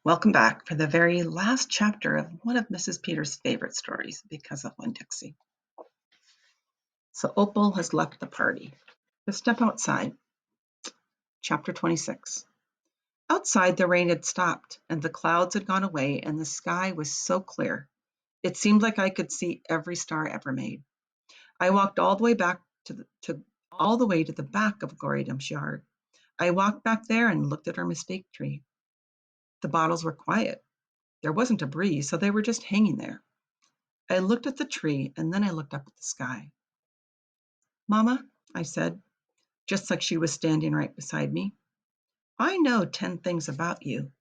Welcome back for the very last chapter of one of Mrs. Peters' favorite stories, Because of Winn, Dixie. So Opal has left the party. Let's step outside. Chapter 26. Outside, the rain had stopped, and the clouds had gone away, and the sky was so clear. It seemed like I could see every star ever made. I walked all the way back all the way to the back of Gloria Dump's yard. I walked back there and looked at her mistake tree. The bottles were quiet. There wasn't a breeze, so they were just hanging there. I looked at the tree, and then I looked up at the sky. "Mama," I said, just like she was standing right beside me, "I know 10 things about you,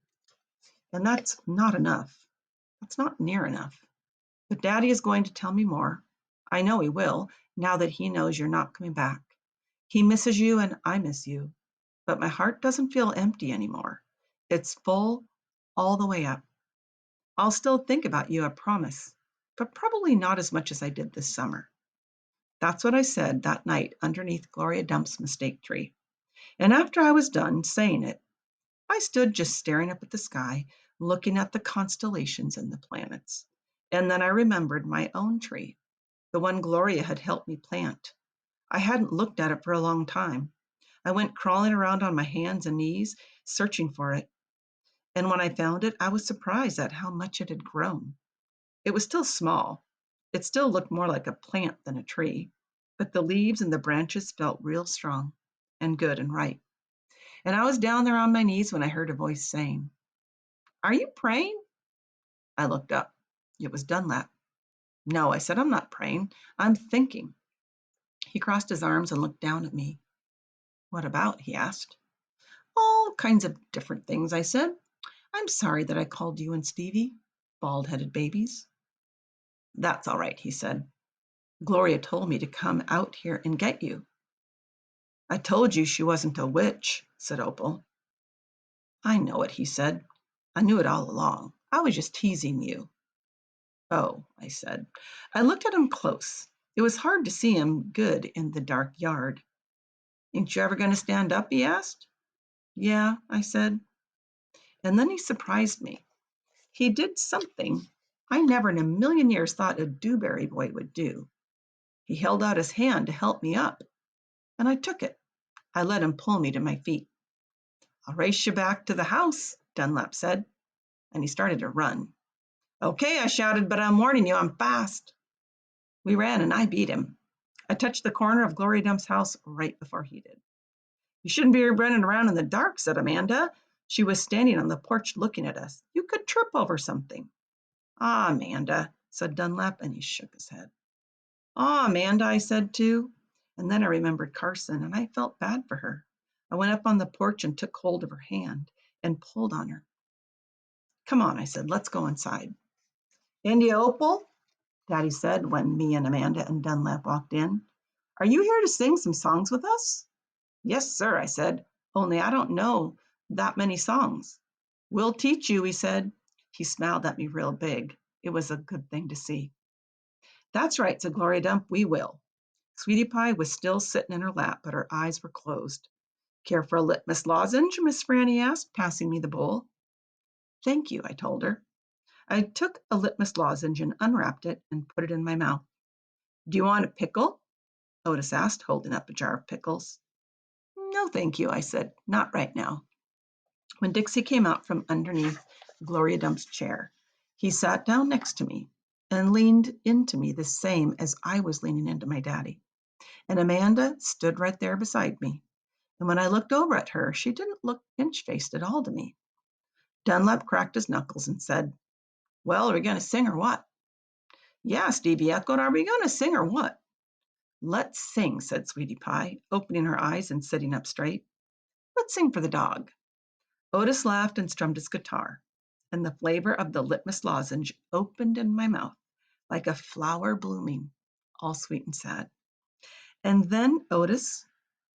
and that's not enough. That's not near enough. But Daddy is going to tell me more. I know he will, now that he knows you're not coming back. He misses you, and I miss you. But my heart doesn't feel empty anymore. It's full all the way up. I'll still think about you, I promise, but probably not as much as I did this summer." That's what I said that night underneath Gloria Dump's mistake tree. And after I was done saying it, I stood just staring up at the sky, looking at the constellations and the planets. And then I remembered my own tree, the one Gloria had helped me plant. I hadn't looked at it for a long time. I went crawling around on my hands and knees, searching for it. And when I found it, I was surprised at how much it had grown. It was still small. It still looked more like a plant than a tree, but the leaves and the branches felt real strong and good and right. And I was down there on my knees when I heard a voice saying, "Are you praying?" I looked up. It was Dunlap. "No," I said, "I'm not praying. I'm thinking." He crossed his arms and looked down at me. "What about?" he asked. "All kinds of different things," I said. "I'm sorry that I called you and Stevie bald-headed babies." "That's all right," he said. "Gloria told me to come out here and get you." "I told you she wasn't a witch," said Opal. "I know it," he said. "I knew it all along. I was just teasing you." "Oh," I said. I looked at him close. It was hard to see him good in the dark yard. "Ain't you ever going to stand up?" he asked. "Yeah," I said. And then he surprised me. He did something I never in a million years thought a Dewberry boy would do. He held out his hand to help me up, and I took it. I let him pull me to my feet. "I'll race you back to the house," Dunlap said, and he started to run. "Okay," I shouted, "but I'm warning you, I'm fast." We ran, and I beat him. I touched the corner of Gloria Dump's house right before he did. "You shouldn't be running around in the dark," said Amanda. She was standing on the porch looking at us. "You could trip over something." "Ah, Amanda," said Dunlap, and he shook his head. "Ah, Amanda," I said too. And then I remembered Carson, and I felt bad for her. I went up on the porch and took hold of her hand and pulled on her. "Come on," I said, "let's go inside." "India Opal," Daddy said when me and Amanda and Dunlap walked in, "are you here to sing some songs with us?" "Yes, sir," I said, "only I don't know that many songs." "We'll teach you," he said. He smiled at me real big. It was a good thing to see. "That's right," said Gloria Dump, "we will." Sweetie Pie was still sitting in her lap, but her eyes were closed. "Care for a litmus lozenge?" Miss Franny asked, passing me the bowl. "Thank you," I told her. I took a litmus lozenge and unwrapped it and put it in my mouth. "Do you want a pickle?" Otis asked, holding up a jar of pickles. "No, thank you," I said. "Not right now." When Dixie came out from underneath Gloria Dump's chair, he sat down next to me and leaned into me the same as I was leaning into my daddy. And Amanda stood right there beside me. And when I looked over at her, she didn't look pinch-faced at all to me. Dunlap cracked his knuckles and said, "Well, are we going to sing or what?" "Yeah," Stevie echoed. "Are we going to sing or what?" "Let's sing," said Sweetie Pie, opening her eyes and sitting up straight. "Let's sing for the dog." Otis laughed and strummed his guitar, and the flavor of the litmus lozenge opened in my mouth like a flower blooming, all sweet and sad. And then Otis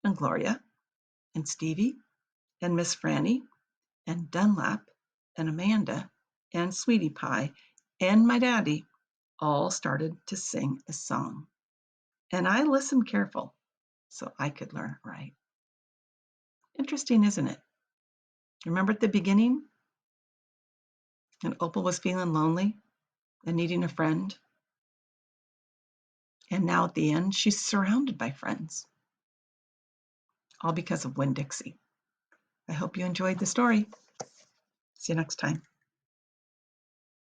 and Gloria and Stevie and Miss Franny and Dunlap and Amanda and Sweetie Pie and my daddy all started to sing a song. And I listened careful so I could learn it right. Interesting, isn't it? Remember at the beginning, And Opal was feeling lonely and needing a friend. And now at the end, she's surrounded by friends, all because of Winn Dixie. I hope you enjoyed the story. See you next time.